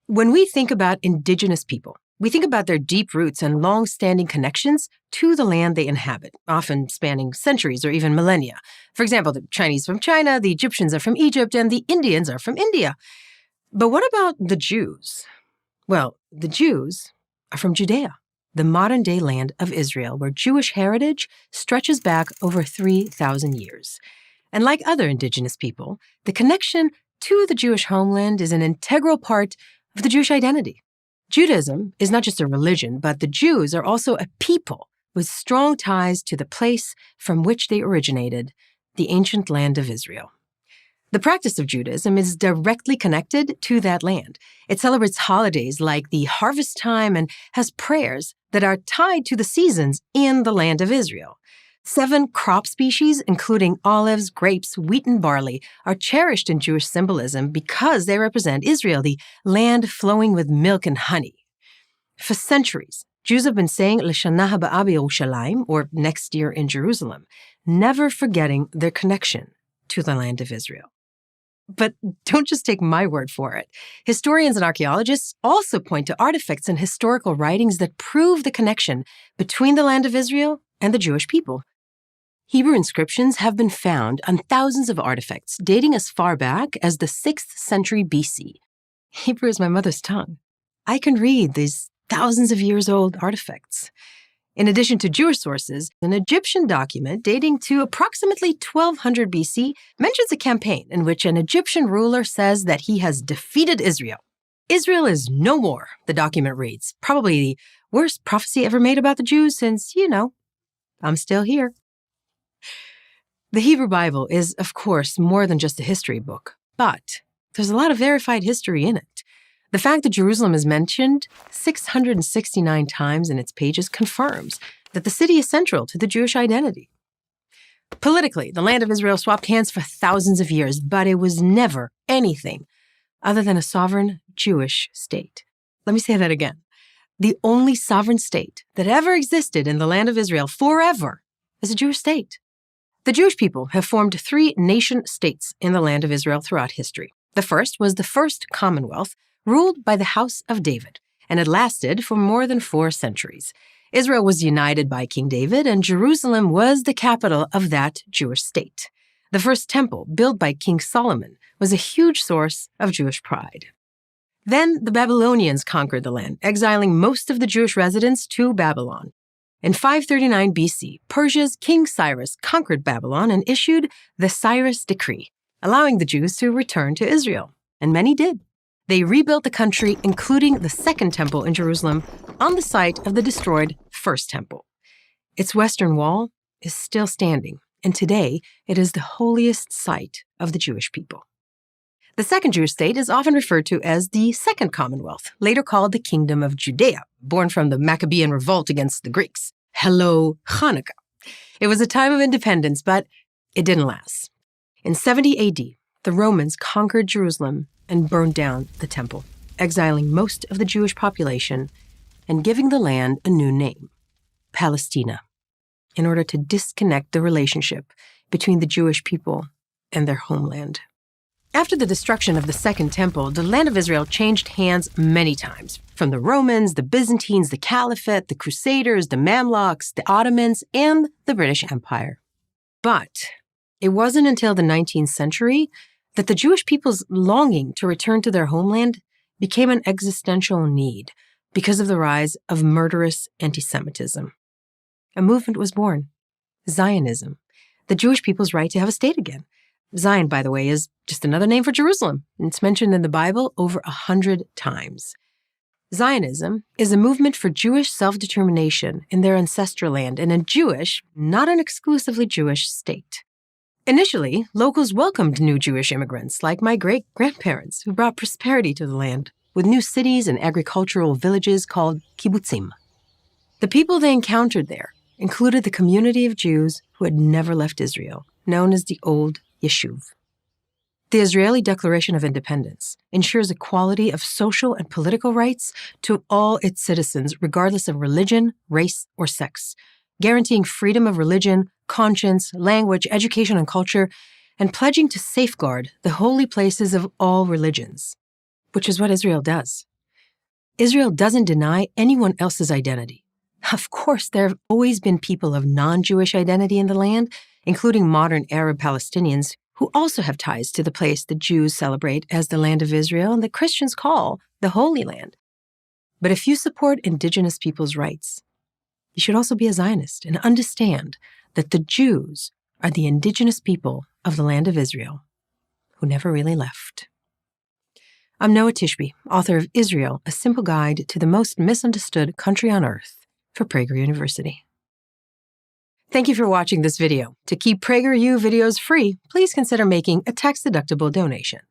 When we think about Indigenous people, we think about their deep roots and long-standing connections to the land they inhabit, often spanning centuries or even millennia. For example, the Chinese from China, the Egyptians are from Egypt, and the Indians are from India. But what about the Jews? Well, the Jews are from Judea, the modern-day land of Israel, where Jewish heritage stretches back over 3,000 years. And like other Indigenous people, the connection to the Jewish homeland is an integral part of the Jewish identity. Judaism is not just a religion, but the Jews are also a people with strong ties to the place from which they originated, the ancient land of Israel. The practice of Judaism is directly connected to that land. It celebrates holidays like the harvest time and has prayers that are tied to the seasons in the land of Israel. 7 crop species, including olives, grapes, wheat, and barley, are cherished in Jewish symbolism because they represent Israel, the land flowing with milk and honey. For centuries, Jews have been saying L'Shana Haba'ah B'Yerushalayim, or next year in Jerusalem, never forgetting their connection to the land of Israel. But don't just take my word for it. Historians and archaeologists also point to artifacts and historical writings that prove the connection between the land of Israel and the Jewish people. Hebrew inscriptions have been found on thousands of artifacts dating as far back as the 6th century BC. Hebrew is my mother's tongue. I can read these thousands of years old artifacts. In addition to Jewish sources, an Egyptian document dating to approximately 1200 BC mentions a campaign in which an Egyptian ruler says that he has defeated Israel. Israel is no more, the document reads. Probably the worst prophecy ever made about the Jews since, I'm still here. The Hebrew Bible is, of course, more than just a history book, but there's a lot of verified history in it. The fact that Jerusalem is mentioned 669 times in its pages confirms that the city is central to the Jewish identity. Politically, the land of Israel swapped hands for thousands of years, but it was never anything other than a sovereign Jewish state. Let me say that again. The only sovereign state that ever existed in the land of Israel forever is a Jewish state. The Jewish people have formed 3 nation-states in the land of Israel throughout history. The first was the First Commonwealth, ruled by the House of David, and it lasted for more than 4 centuries. Israel was united by King David, and Jerusalem was the capital of that Jewish state. The first temple, built by King Solomon, was a huge source of Jewish pride. Then the Babylonians conquered the land, exiling most of the Jewish residents to Babylon. In 539 BC, Persia's King Cyrus conquered Babylon and issued the Cyrus Decree, allowing the Jews to return to Israel. And many did. They rebuilt the country, including the Second Temple in Jerusalem, on the site of the destroyed First Temple. Its western wall is still standing, and today it is the holiest site of the Jewish people. The second Jewish state is often referred to as the Second Commonwealth, later called the Kingdom of Judea, born from the Maccabean revolt against the Greeks. Hello, Hanukkah. It was a time of independence, but it didn't last. In 70 AD, the Romans conquered Jerusalem and burned down the temple, exiling most of the Jewish population and giving the land a new name, Palestina, in order to disconnect the relationship between the Jewish people and their homeland. After the destruction of the Second Temple, the land of Israel changed hands many times, from the Romans, the Byzantines, the Caliphate, the Crusaders, the Mamluks, the Ottomans, and the British Empire. But it wasn't until the 19th century that the Jewish people's longing to return to their homeland became an existential need because of the rise of murderous anti-Semitism. A movement was born, Zionism, the Jewish people's right to have a state again. Zion, by the way, is just another name for Jerusalem, and it's mentioned in the Bible over 100 times. Zionism is a movement for Jewish self-determination in their ancestral land and a Jewish, not an exclusively Jewish, state. Initially, locals welcomed new Jewish immigrants like my great-grandparents who brought prosperity to the land with new cities and agricultural villages called kibbutzim. The people they encountered there included the community of Jews who had never left Israel, known as the Old Yishuv. The Israeli Declaration of Independence ensures equality of social and political rights to all its citizens, regardless of religion, race, or sex, guaranteeing freedom of religion, conscience, language, education, and culture, and pledging to safeguard the holy places of all religions, which is what Israel does. Israel doesn't deny anyone else's identity. Of course, there have always been people of non-Jewish identity in the land, including modern Arab Palestinians, who also have ties to the place the Jews celebrate as the land of Israel and the Christians call the Holy Land. But if you support Indigenous people's rights, you should also be a Zionist and understand that the Jews are the Indigenous people of the land of Israel who never really left. I'm Noa Tishby, author of Israel, A Simple Guide to the Most Misunderstood Country on Earth for Prager University. Thank you for watching this video. To keep PragerU videos free, please consider making a tax-deductible donation.